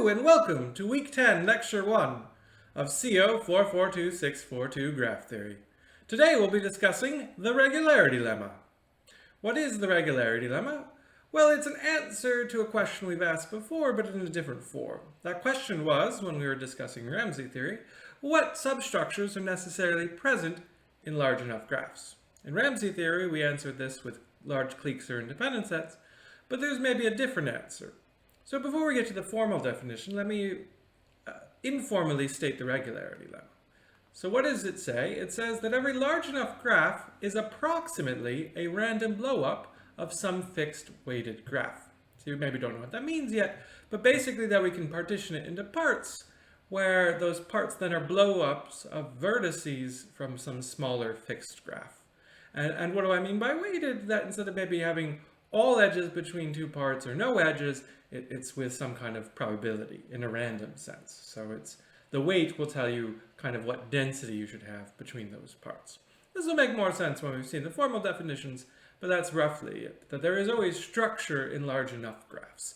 Hello and welcome to Week 10, Lecture 1 of CO 442642 Graph Theory. Today we'll be discussing the regularity lemma. What is the regularity lemma? Well, it's an answer to a question we've asked before, but in a different form. That question was, when we were discussing Ramsey theory, what substructures are necessarily present in large enough graphs? In Ramsey theory, we answered this with large cliques or independent sets, but there's maybe a different answer. So before we get to the formal definition, let me informally state the regularity lemma. So what does it say? It says that every large enough graph is approximately a random blow-up of some fixed weighted graph. So you maybe don't know what that means yet, but basically that we can partition it into parts, where those parts then are blow-ups of vertices from some smaller fixed graph. And what do I mean by weighted? That instead of maybe having all edges between two parts or no edges, it's with some kind of probability in a random sense. So the weight will tell you kind of what density you should have between those parts. This will make more sense when we've seen the formal definitions, but that's roughly it, that there is always structure in large enough graphs.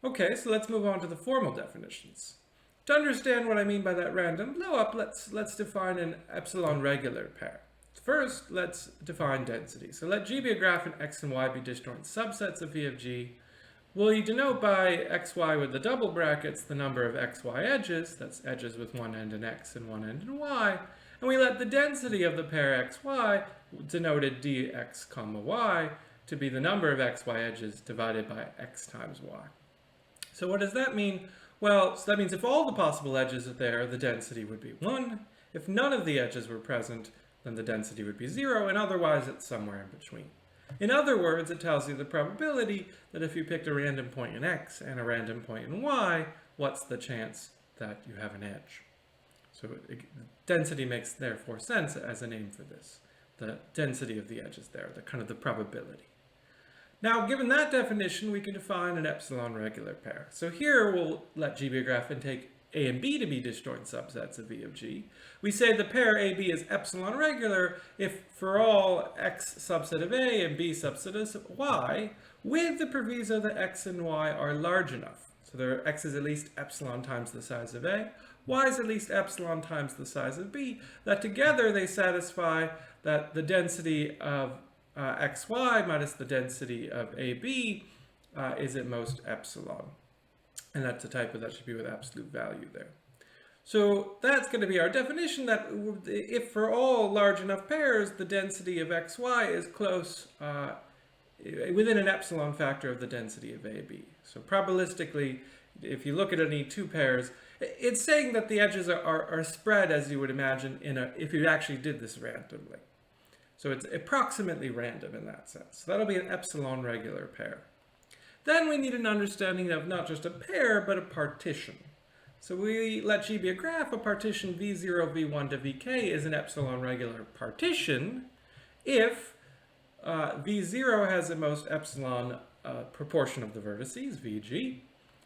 Okay, so let's move on to the formal definitions. To understand what I mean by that random blow-up, let's define an epsilon regular pair. First, let's define density. So let G be a graph and X and Y be disjoint subsets of V of G. We denote by xy with the double brackets the number of xy edges, that's edges with one end in X and one end in Y, and we let the density of the pair xy, denoted dx comma y, to be the number of xy edges divided by x times y. So what does that mean? Well, so that means if all the possible edges are there, the density would be 1. If none of the edges were present, then the density would be 0, and otherwise it's somewhere in between. In other words, it tells you the probability that if you picked a random point in X and a random point in Y, what's the chance that you have an edge? So density makes therefore sense as a name for this. The density of the edges there, the kind of the probability. Now, given that definition, we can define an epsilon regular pair. So here we'll let G be a graph and take A and B to be disjoint subsets of V of G. We say the pair AB is epsilon regular if for all X subset of A and B subset of Y, with the proviso that X and Y are large enough. So there X is at least epsilon times the size of A, Y is at least epsilon times the size of B, that together they satisfy that the density of XY minus the density of AB is at most epsilon. And that's a type that should be with absolute value there. So that's going to be our definition, that if for all large enough pairs, the density of xy is close within an epsilon factor of the density of AB. So probabilistically, if you look at any two pairs, it's saying that the edges are spread as you would imagine if you actually did this randomly. So it's approximately random in that sense. So that'll be an epsilon regular pair. Then we need an understanding of not just a pair, but a partition. So we let G be a graph. A partition V0, V1 to Vk is an epsilon regular partition if V0 has the most epsilon proportion of the vertices, Vg,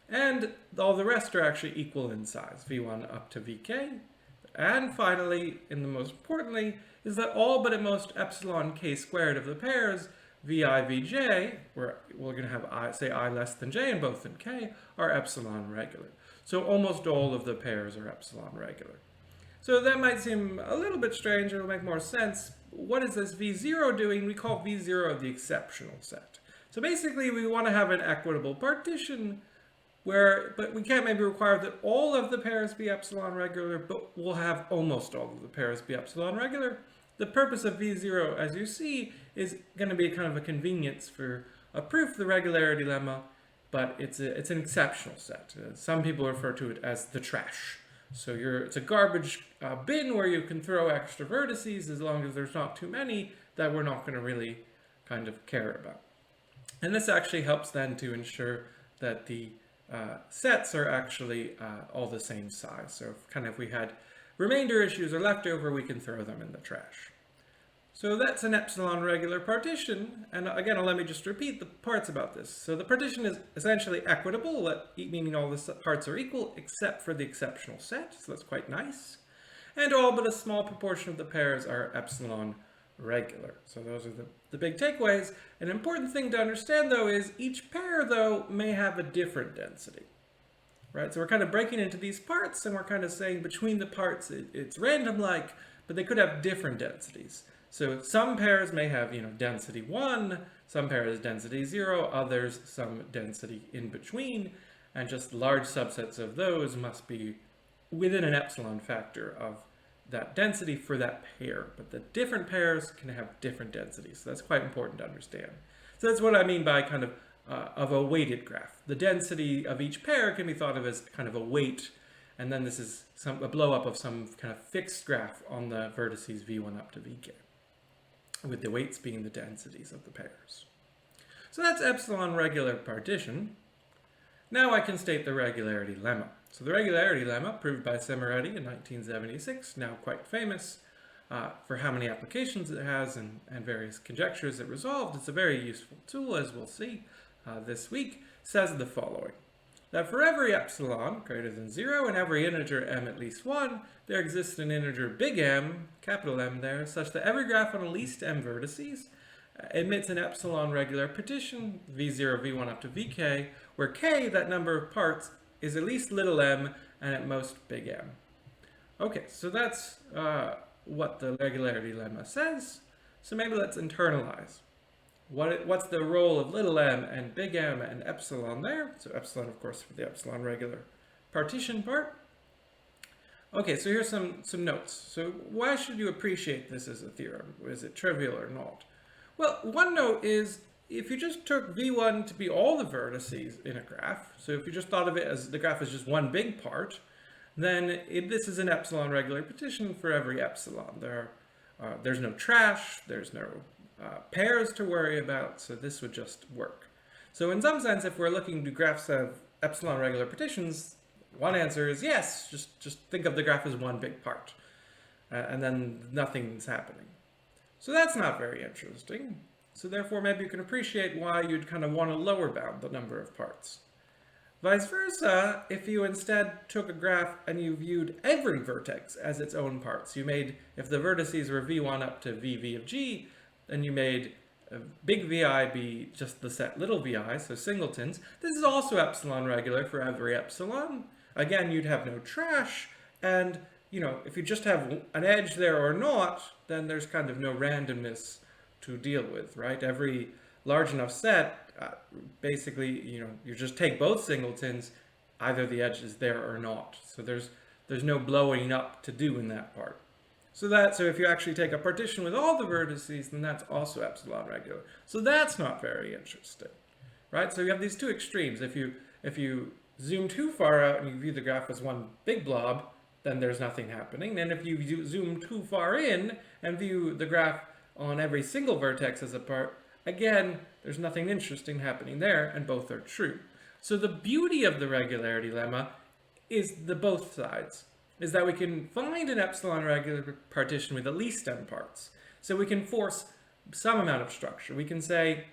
and all the rest are actually equal in size, V1 up to Vk. And finally, and the most importantly, is that all but at most epsilon k squared of the pairs, Vi, Vj, where we're going to have I, say I less than j and both in k, are epsilon regular. So almost all of the pairs are epsilon regular. So that might seem a little bit strange, it'll make more sense. What is this V0 doing? We call V0 the exceptional set. So basically we want to have an equitable partition but we can't maybe require that all of the pairs be epsilon regular, but we'll have almost all of the pairs be epsilon regular. The purpose of V0, as you see, is going to be kind of a convenience for a proof of the regularity lemma, but it's an exceptional set. Some people refer to it as the trash. So it's a garbage bin where you can throw extra vertices as long as there's not too many that we're not going to really kind of care about. And this actually helps then to ensure that the sets are actually all the same size. So if we had remainder issues or leftover, we can throw them in the trash. So that's an epsilon regular partition, and again, let me just repeat the parts about this. So the partition is essentially equitable, meaning all the parts are equal except for the exceptional set, so that's quite nice. And all but a small proportion of the pairs are epsilon regular. So those are the big takeaways. An important thing to understand, though, is each pair, though, may have a different density. right? So we're kind of breaking into these parts, and we're kind of saying between the parts it's random-like, but they could have different densities. So some pairs may have, density 1, some pairs density 0, others some density in between, and just large subsets of those must be within an epsilon factor of that density for that pair. But the different pairs can have different densities, so that's quite important to understand. So that's what I mean by kind of a weighted graph. The density of each pair can be thought of as kind of a weight, and then this is a blow up of some kind of fixed graph on the vertices v1 up to vk, with the weights being the densities of the pairs. So that's epsilon regular partition. Now I can state the regularity lemma. So the regularity lemma, proved by Semeretti in 1976, now quite famous for how many applications it has and various conjectures it resolved. It's a very useful tool, as we'll see this week, says the following: that for every epsilon greater than 0 and every integer m at least 1, there exists an integer big M, capital M there, such that every graph on at least m vertices admits an epsilon regular partition, v0, v1 up to vk, where k, that number of parts, is at least little m and at most big M. Okay, so that's what the regularity lemma says. So maybe let's internalize. What's the role of little m and big M and epsilon there? So epsilon, of course, for the epsilon regular partition part. Okay, so here's some notes. So why should you appreciate this as a theorem? Is it trivial or not? Well, one note is, if you just took v1 to be all the vertices in a graph, so if you just thought of it as the graph is just one big part, then this is an epsilon regular partition for every epsilon. There's no trash, there's no pairs to worry about, so this would just work. So in some sense, if we're looking to graphs of epsilon regular partitions, one answer is yes, just think of the graph as one big part, and then nothing's happening. So that's not very interesting. So therefore, maybe you can appreciate why you'd kind of want to lower bound the number of parts. Vice versa, if you instead took a graph and you viewed every vertex as its own parts, if the vertices were v1 up to vv of g, then you made big vi be just the set little vi, so singletons. This is also epsilon regular for every epsilon. Again, you'd have no trash, and if you just have an edge there or not, then there's kind of no randomness to deal with, right? Every large enough set, basically, you just take both singletons, either the edge is there or not. So there's no blowing up to do in that part. So if you actually take a partition with all the vertices, then that's also epsilon regular. So that's not very interesting, right? So you have these two extremes. If you zoom too far out and you view the graph as one big blob, then there's nothing happening. Then if you zoom too far in and view the graph on every single vertex as a part, again, there's nothing interesting happening there, and both are true. So the beauty of the regularity lemma is the both sides, is that we can find an epsilon regular partition with at least m parts. So we can force some amount of structure. We can say,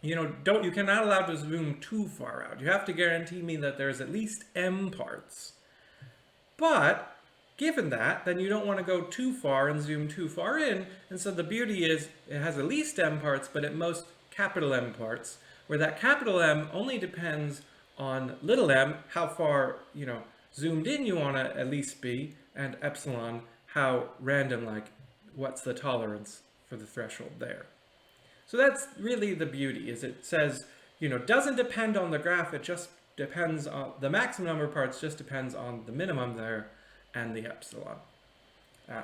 you're not allowed to zoom too far out. You have to guarantee me that there's at least m parts. But given that, then you don't want to go too far and zoom too far in, and so the beauty is it has at least m parts, but at most capital M parts, where that capital M only depends on little m, how far, zoomed in you want to at least be, and epsilon, how random, what's the tolerance for the threshold there. So that's really the beauty, is it says, doesn't depend on the graph, it just depends on, the maximum number of parts just depends on the minimum there and the epsilon.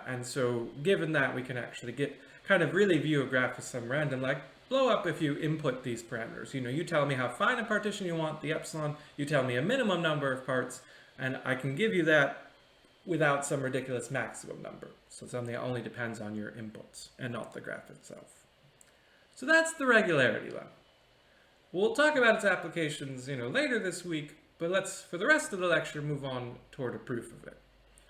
And so given that, we can actually really view a graph as some random, blow up if you input these parameters. You tell me how fine a partition you want, the epsilon, you tell me a minimum number of parts, and I can give you that without some ridiculous maximum number. So something that only depends on your inputs and not the graph itself. So that's the regularity lemma. We'll talk about its applications, later this week, but let's, for the rest of the lecture, move on toward a proof of it.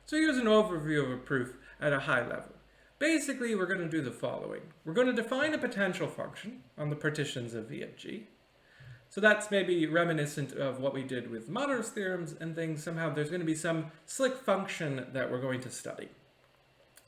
So here's an overview of a proof at a high level. Basically, we're going to do the following. We're going to define a potential function on the partitions of V of G. So that's maybe reminiscent of what we did with Moder's theorems and things. Somehow there's going to be some slick function that we're going to study.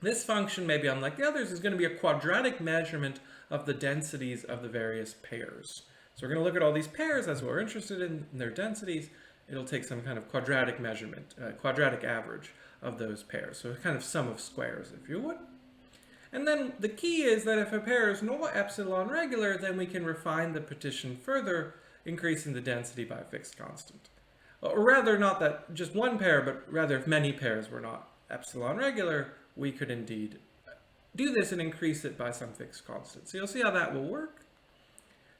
This function, maybe unlike the others, is going to be a quadratic measurement of the densities of the various pairs. So we're going to look at all these pairs as we're interested in their densities, it'll take some kind of quadratic measurement, quadratic average of those pairs. So kind of sum of squares, if you would. And then the key is that if a pair is not epsilon regular, then we can refine the partition further, increasing the density by a fixed constant. Or rather, not that just one pair, but rather if many pairs were not epsilon regular, we could indeed do this and increase it by some fixed constant. So you'll see how that will work.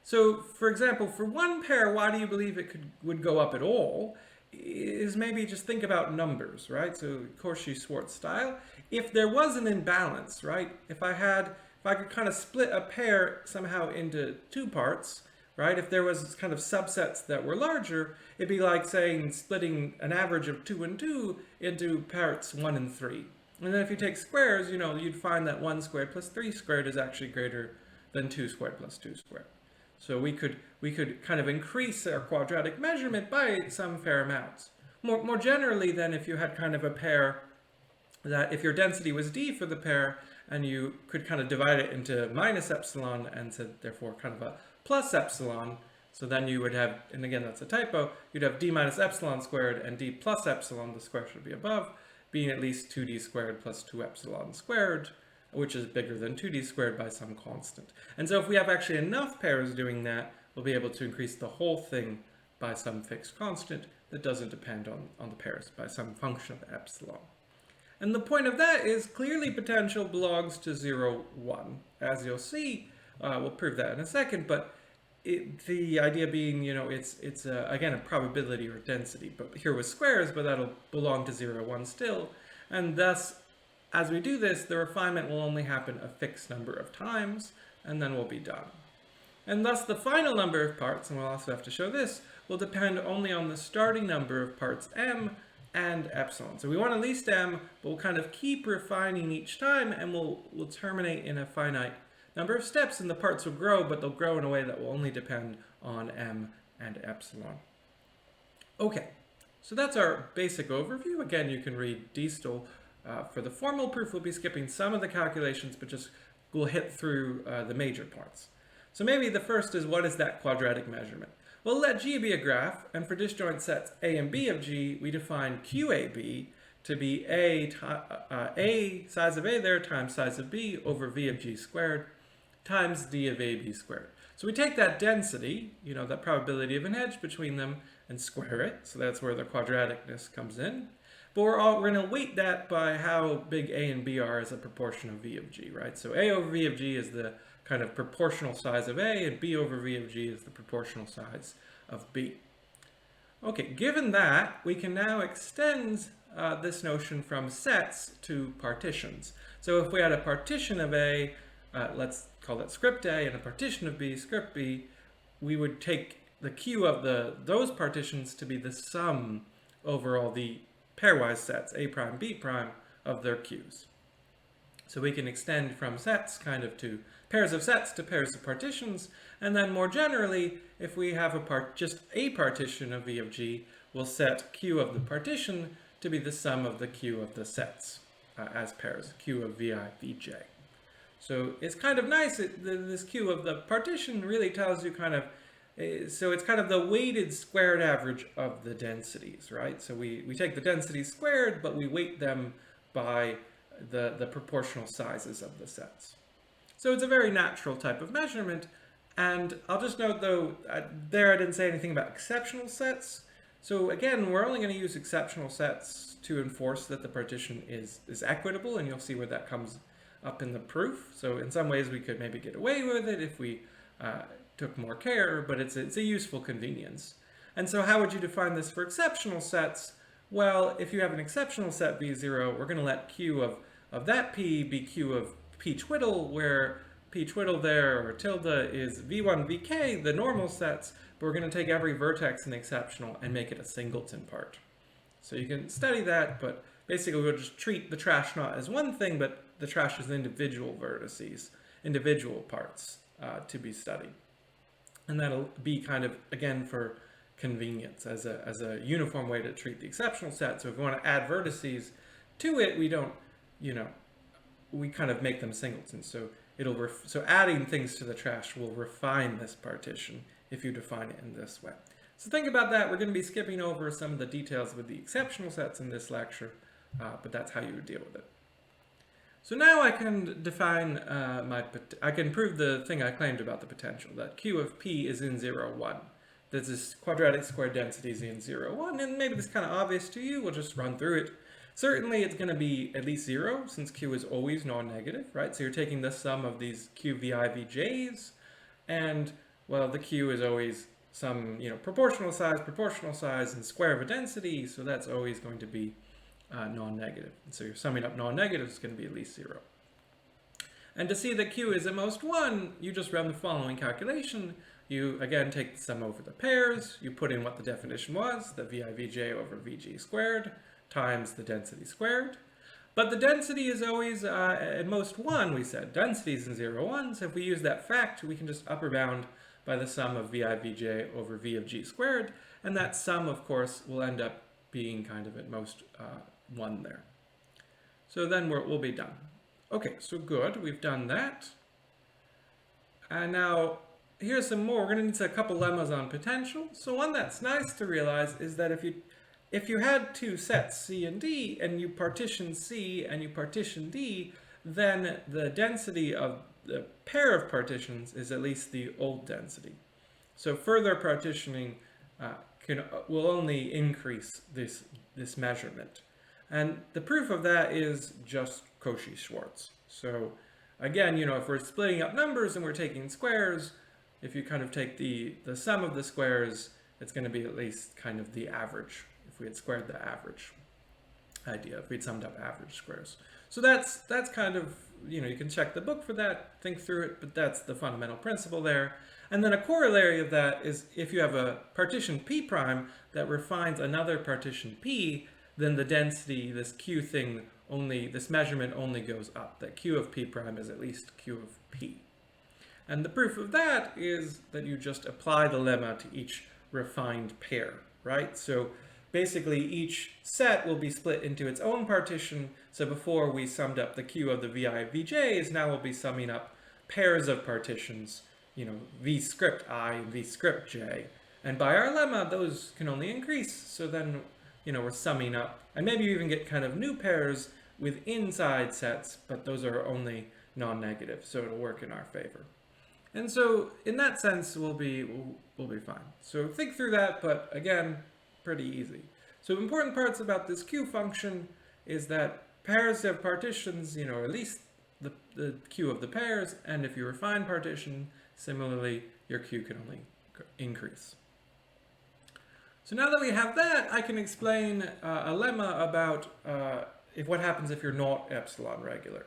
So, for example, for one pair, why do you believe it would go up at all? Is maybe just think about numbers, right? So Cauchy-Schwarz style. If there was an imbalance, right? If I could kind of split a pair somehow into two parts, right? If there was kind of subsets that were larger, it'd be like saying splitting an average of 2 and 2 into parts 1 and 3. And then if you take squares, you'd find that 1 squared plus 3 squared is actually greater than 2 squared plus 2 squared. So we could kind of increase our quadratic measurement by some fair amounts. More generally than if you had kind of a pair that if your density was d for the pair and you could kind of divide it into minus epsilon and so therefore kind of a plus epsilon, so then you would have, and again that's a typo, you'd have d minus epsilon squared and d plus epsilon, the square should be above, being at least 2d squared plus 2 epsilon squared, which is bigger than 2d squared by some constant. And so if we have actually enough pairs doing that, we'll be able to increase the whole thing by some fixed constant that doesn't depend on the pairs, by some function of epsilon. And the point of that is clearly potential belongs to 0, 1. As you'll see, we'll prove that in a second, but the idea being, it's again a probability or density, but here with squares, but that'll belong to 0, 1 still, and thus as we do this, the refinement will only happen a fixed number of times, and then we'll be done. And thus the final number of parts, and we'll also have to show this, will depend only on the starting number of parts m and epsilon. So we want at least m, but we'll kind of keep refining each time, and we'll terminate in a finite number of steps, and the parts will grow, but they'll grow in a way that will only depend on m and epsilon. Okay, so that's our basic overview. Again, you can read Diestel. For the formal proof, we'll be skipping some of the calculations, but we'll hit through the major parts. So maybe the first is, what is that quadratic measurement? Well, let G be a graph, and for disjoint sets A and B of G, we define QAB to be A size of A there times size of B over V of G squared times D of AB squared. So we take that density, that probability of an edge between them, and square it. So that's where the quadraticness comes in. But we're going to weight that by how big A and B are as a proportion of V of G, right? So A over V of G is the kind of proportional size of A, and B over V of G is the proportional size of B. Okay, given that, we can now extend this notion from sets to partitions. So if we had a partition of A, let's call that script A, and a partition of B, script B, we would take the Q of those partitions to be the sum over all the pairwise sets, A prime, B prime, of their Qs. So we can extend from sets kind of to pairs of sets to pairs of partitions, and then more generally, if we have just a partition of V of G, we'll set Q of the partition to be the sum of the Q of the sets as pairs, Q of Vi, Vj. So it's kind of nice, this Q of the partition really tells you kind of, so it's kind of the weighted squared average of the densities, right? So we take the densities squared, but we weight them by the proportional sizes of the sets. So it's a very natural type of measurement. And I'll just note though, I didn't say anything about exceptional sets. So again, we're only going to use exceptional sets to enforce that the partition is equitable, and you'll see where that comes up in the proof. So in some ways we could maybe get away with it if we took more care, but it's a useful convenience. And so how would you define this for exceptional sets? Well, if you have an exceptional set V0, we're going to let Q of that P be Q of P twiddle, where P twiddle there, or tilde, is V1, Vk, the normal sets, but we're going to take every vertex in the exceptional and make it a singleton part. So you can study that, but basically we'll just treat the trash not as one thing, but the trash as individual vertices, individual parts to be studied. And that'll be kind of, again, for convenience as a uniform way to treat the exceptional set. So if we want to add vertices to it, we don't, we kind of make them singletons. So so adding things to the trash will refine this partition if you define it in this way. So think about that. We're going to be skipping over some of the details with the exceptional sets in this lecture, but that's how you would deal with it. So now I can define I can prove the thing I claimed about the potential, that Q of P is in 0, 1. That this quadratic square density is in 0, 1, and maybe this is kind of obvious to you. We'll just run through it. Certainly it's going to be at least 0, since Q is always non-negative, right? So you're taking the sum of these Q, Vi, Vj's, and, well, the Q is always some, proportional size, and square of a density, so that's always going to be non-negative. And so you're summing up non-negatives is going to be at least 0. And to see that Q is at most 1, you just run the following calculation. You, again, take the sum over the pairs. You put in what the definition was, the Vi, Vj over Vg squared times the density squared. But the density is always at most 1, we said. Density is in 0, 1, so if we use that fact, we can just upper bound by the sum of Vi, Vj over V of g squared. And that sum, of course, will end up being kind of at most 1 there. So then we'll be done. Okay, so good, we've done that. And now, here's some more. We're going to need a couple lemmas on potential. So one that's nice to realize is that if you had two sets, C and D, and you partition C and you partition D, then the density of the pair of partitions is at least the old density. So further partitioning will only increase this measurement. And the proof of that is just Cauchy-Schwarz. So again, if we're splitting up numbers and we're taking squares, if you kind of take the sum of the squares, it's going to be at least kind of the average, if we had squared the average idea, if we'd summed up average squares. So that's kind of, you can check the book for that, think through it, but that's the fundamental principle there. And then a corollary of that is if you have a partition P prime that refines another partition P, then the density, this Q thing, this measurement only goes up. That Q of P prime is at least Q of P. And the proof of that is that you just apply the lemma to each refined pair, right? So basically each set will be split into its own partition. So before we summed up the Q of the Vi Vj's, now we'll be summing up pairs of partitions, V script I and V script J. And by our lemma, those can only increase. So then, we're summing up, and maybe you even get kind of new pairs with inside sets, but those are only non-negative, so it'll work in our favor. And so in that sense, we'll be fine. So think through that, but again, pretty easy. So important parts about this Q function is that pairs have partitions, at least the Q of the pairs, and if you refine partition, similarly, your Q can only increase. So now that we have that, I can explain a lemma about what happens if you're not epsilon regular.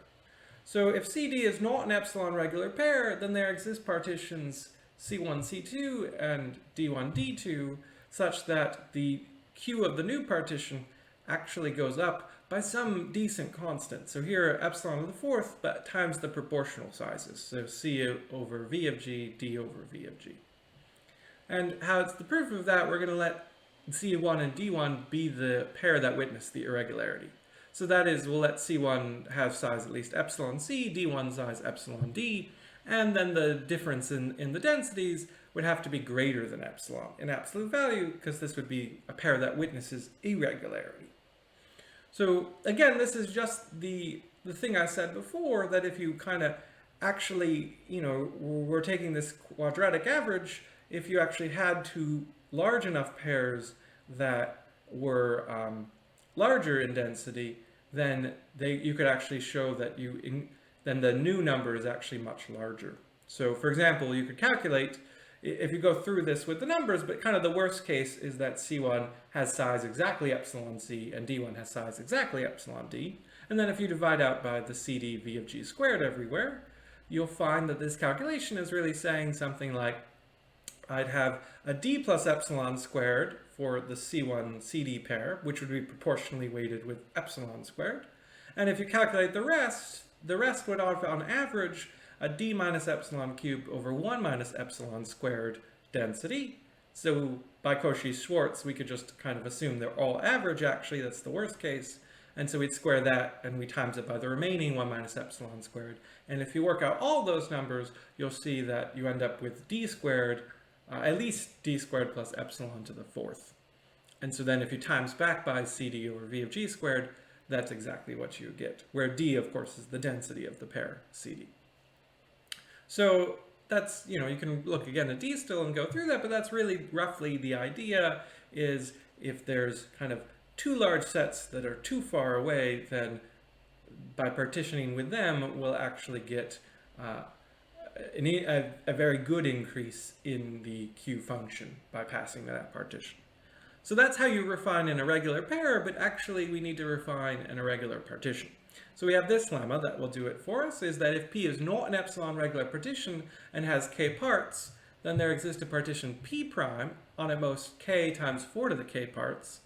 So if CD is not an epsilon regular pair, then there exist partitions C1, C2 and D1, D2 such that the Q of the new partition actually goes up by some decent constant. So here epsilon to the fourth, but times the proportional sizes. So C over V of G, D over V of G. And how it's the proof of that, we're going to let C1 and D1 be the pair that witness the irregularity. So that is, we'll let C1 have size at least epsilon C, D1 size epsilon D, and then the difference in the densities would have to be greater than epsilon in absolute value, because this would be a pair that witnesses irregularity. So again, this is just the thing I said before, that if you kind of actually, we're taking this quadratic average, if you actually had two large enough pairs that were larger in density, then you could actually show that then the new number is actually much larger. So for example, you could calculate, if you go through this with the numbers, but kind of the worst case is that C1 has size exactly epsilon C and D1 has size exactly epsilon D. And then if you divide out by the CD V of G squared everywhere, you'll find that this calculation is really saying something like, I'd have a D plus epsilon squared for the C1 CD pair, which would be proportionally weighted with epsilon squared. And if you calculate the rest would have on average a D minus epsilon cubed over 1 minus epsilon squared density. So by Cauchy-Schwarz, we could just kind of assume they're all average, actually, that's the worst case. And so we'd square that and we times it by the remaining 1 minus epsilon squared. And if you work out all those numbers, you'll see that you end up with D squared at least d squared plus epsilon to the fourth. And so then if you times back by CD over V of G squared, that's exactly what you get, where D, of course, is the density of the pair CD. So that's, you can look again at D still and go through that, but that's really roughly the idea. Is if there's kind of two large sets that are too far away, then by partitioning with them, we'll actually get a very good increase in the Q function by passing that partition. So that's how you refine an irregular pair, but actually we need to refine an irregular partition. So we have this lemma that will do it for us, is that if P is not an epsilon regular partition and has k parts, then there exists a partition P prime on at most k times 4 to the k parts,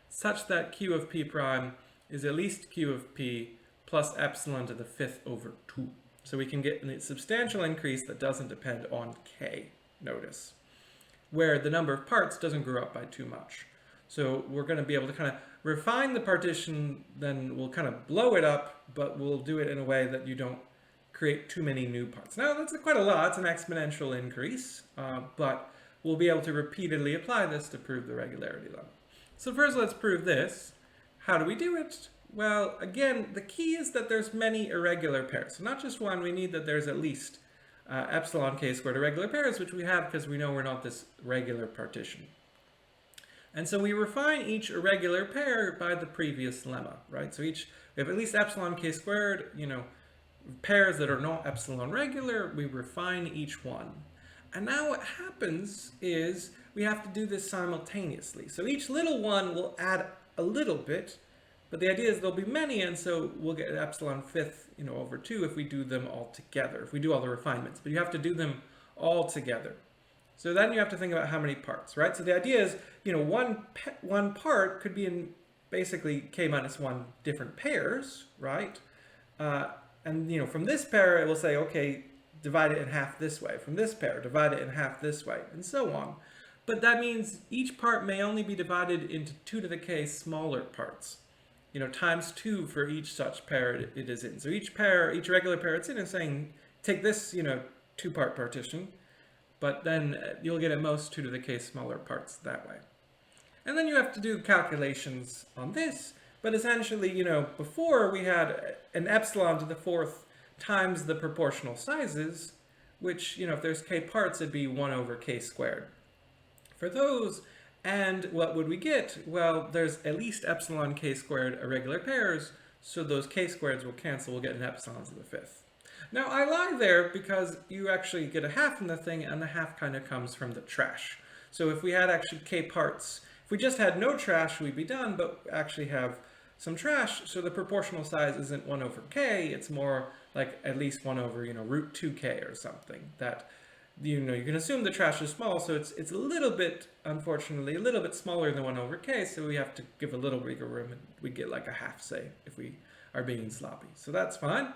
such that Q of P prime is at least Q of P plus epsilon to the fifth over 2. So we can get a substantial increase that doesn't depend on k, notice, where the number of parts doesn't grow up by too much. So we're going to be able to kind of refine the partition, then we'll kind of blow it up, but we'll do it in a way that you don't create too many new parts. Now that's quite a lot, it's an exponential increase, but we'll be able to repeatedly apply this to prove the regularity lemma. So first let's prove this. How do we do it? Well, again, the key is that there's many irregular pairs. So not just one, we need that there's at least epsilon k squared irregular pairs, which we have because we know we're not this regular partition. And so we refine each irregular pair by the previous lemma, right? So we have at least epsilon k squared, pairs that are not epsilon regular, we refine each one. And now what happens is we have to do this simultaneously. So each little one will add a little bit, but the idea is there'll be many, and so we'll get an epsilon fifth, over 2 if we do them all together, if we do all the refinements. But you have to do them all together. So then you have to think about how many parts, right? So the idea is, one part could be in basically k minus 1 different pairs, right? And from this pair, it will say, okay, divide it in half this way. From this pair, divide it in half this way, and so on. But that means each part may only be divided into 2 to the k smaller parts. Times 2 for each such pair it is in. So each regular pair it's in is saying, take this, 2-part partition, but then you'll get at most 2 to the k smaller parts that way. And then you have to do calculations on this, but essentially, before we had an epsilon to the fourth times the proportional sizes, which, if there's k parts, it'd be 1 over k squared. For those, and what would we get? Well, there's at least epsilon k squared irregular pairs, so those k squareds will cancel, we'll get an epsilon to the fifth. Now, I lie there because you actually get a half in the thing, and the half kind of comes from the trash. So if we had actually k parts, if we just had no trash, we'd be done, but actually have some trash, so the proportional size isn't 1 over k, it's more like at least 1 over, root 2k or something. That, you can assume the trash is small, so it's a little bit, unfortunately, a little bit smaller than 1 over k, so we have to give a little bigger room, and we get like a half, say, if we are being sloppy. So that's fine.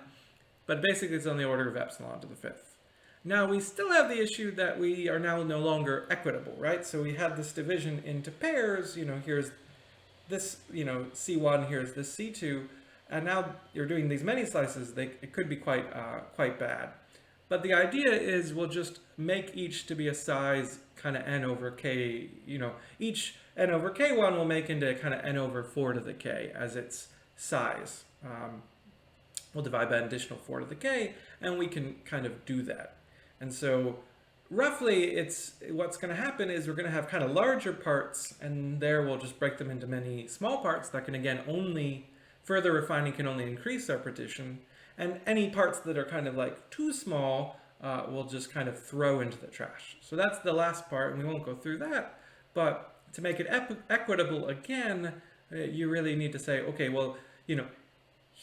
But basically it's on the order of epsilon to the fifth. Now we still have the issue that we are now no longer equitable, right? So we had this division into pairs, here's this, C1, here's this C2, and now you're doing these many slices, it could be quite bad. But the idea is we'll just make each to be a size kind of n over k, each n over k1 will make into kind of n over 4 to the k as its size. We'll divide by an additional 4 to the k, and we can kind of do that. And so roughly what's going to happen is we're going to have kind of larger parts, and there we'll just break them into many small parts that can, again, further refining can only increase our partition. And any parts that are kind of like too small, we'll just kind of throw into the trash. So that's the last part, and we won't go through that. But to make it equitable again, you really need to say, okay, well,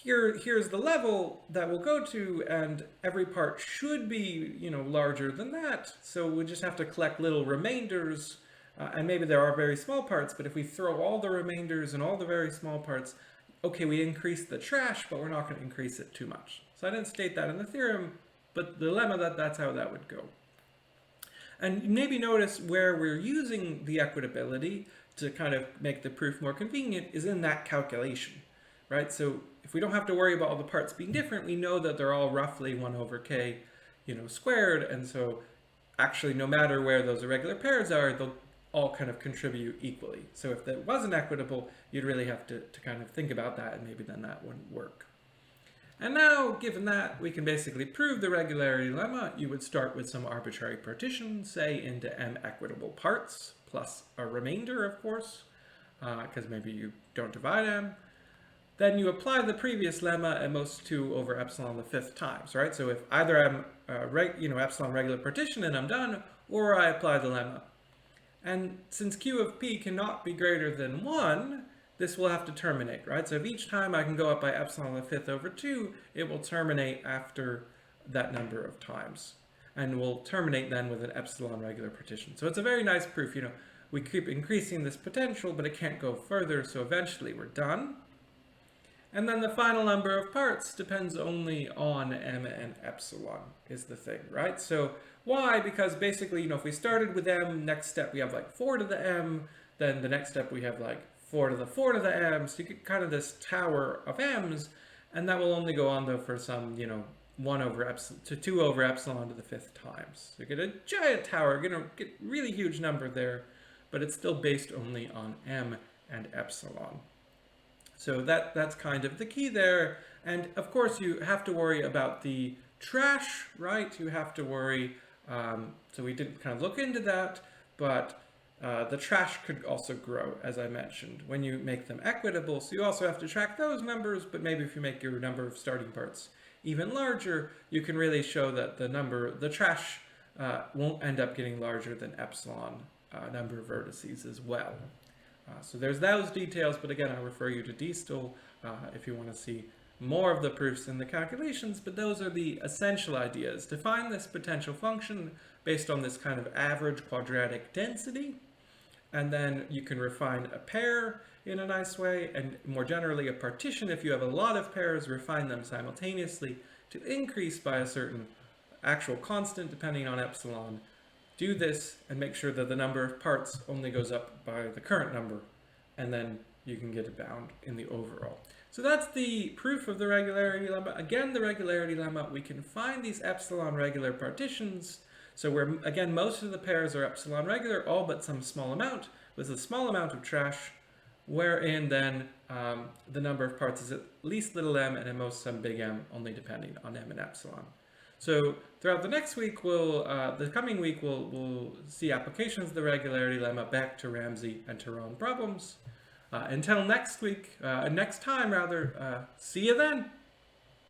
here's the level that we'll go to, and every part should be, larger than that. So we just have to collect little remainders, and maybe there are very small parts, but if we throw all the remainders and all the very small parts, okay, we increase the trash, but we're not going to increase it too much. So I didn't state that in the theorem, but the lemma, that's how that would go. And maybe notice where we're using the equitability to kind of make the proof more convenient is in that calculation, right? So if we don't have to worry about all the parts being different, we know that they're all roughly 1 over k, squared, and so actually, no matter where those irregular pairs are, they'll all kind of contribute equally. So if that wasn't equitable, you'd really have to kind of think about that, and maybe then that wouldn't work. And now, given that, we can basically prove the regularity lemma. You would start with some arbitrary partition, say into m equitable parts, plus a remainder, of course, because maybe you don't divide m. Then you apply the previous lemma at most 2 over epsilon the 5th times, right? So if either I'm epsilon regular partition and I'm done, or I apply the lemma. And since q of p cannot be greater than 1, this will have to terminate, right? So if each time I can go up by epsilon the 5th over 2, it will terminate after that number of times. And will terminate then with an epsilon regular partition. So it's a very nice proof. We keep increasing this potential, but it can't go further, so eventually we're done. And then the final number of parts depends only on m and epsilon is the thing, right? So why? Because basically, if we started with m, next step we have like 4 to the m, then the next step we have like 4 to the 4 to the m, so you get kind of this tower of m's, and that will only go on though for some, 1 over epsilon to 2 over epsilon to the 5th times. So you get a giant tower, get really huge number there, but it's still based only on m and epsilon. So that's kind of the key there. And of course you have to worry about the trash, right? You have to worry, so we didn't kind of look into that, but the trash could also grow, as I mentioned, when you make them equitable. So you also have to track those numbers, but maybe if you make your number of starting parts even larger, you can really show that the trash won't end up getting larger than epsilon number of vertices as well. So there's those details, but again, I refer you to DSTL if you want to see more of the proofs in the calculations, but those are the essential ideas. Define this potential function based on this kind of average quadratic density, and then you can refine a pair in a nice way, and more generally a partition. If you have a lot of pairs, refine them simultaneously to increase by a certain actual constant depending on epsilon. Do this and make sure that the number of parts only goes up by the current number, and then you can get a bound in the overall. So that's the proof of the regularity lemma. Again, the regularity lemma, we can find these epsilon regular partitions. So where, again, most of the pairs are epsilon regular, all but some small amount, with a small amount of trash, wherein then the number of parts is at least little m and at most some big M, only depending on m and epsilon. So throughout the next week, the coming week, we'll see applications of the regularity lemma back to Ramsey and Tarrant problems. Until next time, see you then.